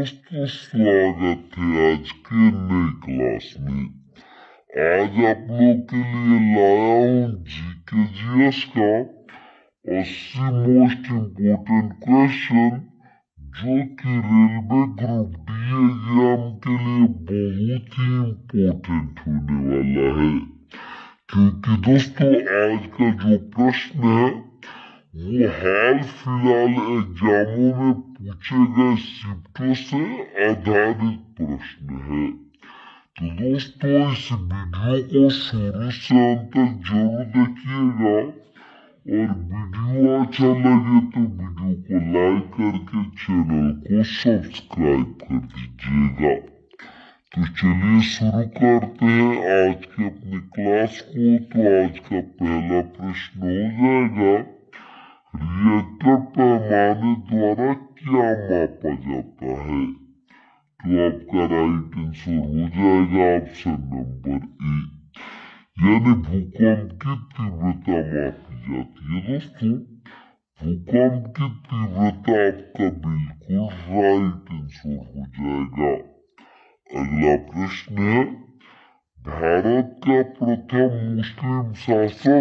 दोस्तों, स्वागत है आज के नई क्लास में। आज आप लोग के लिए लाया हूँ जीके जीएस का 80 मोस्ट इम्पोर्टेंट क्वेश्चन जो कि रेलवे ग्रुप डी एग्जाम के लिए बहुत ही इम्पोर्टेंट होने वाला है। क्योंकि दोस्तों आज का जो प्रश्न है वो हाल फिलहाल एग्जामों में पूछे गए शिफ्टों से आधारित प्रश्न है। तो दोस्तों इस वीडियो को शुरू से अंत तक जरूर देखिएगा और वीडियो अच्छा लगे तो वीडियो को लाइक करके चैनल को सब्सक्राइब कर दीजिएगा। तो चलिए शुरू करते हैं आज के अपनी क्लास को। तो आज का पहला प्रश्न हो जाएगा, रिएक्टर पैमाने द्वारा क्या मापा जाता है? तो आपका राइट आंसर हो जाएगा ऑप्शन नंबर ए, यानी भूकंप की तीव्रता मापी जाती है। दोस्तों भूकंप की तीव्रता आपका बिल्कुल राइट आंसर हो जाएगा। अगला प्रश्न है, भारत का प्रथम मुस्लिम शासक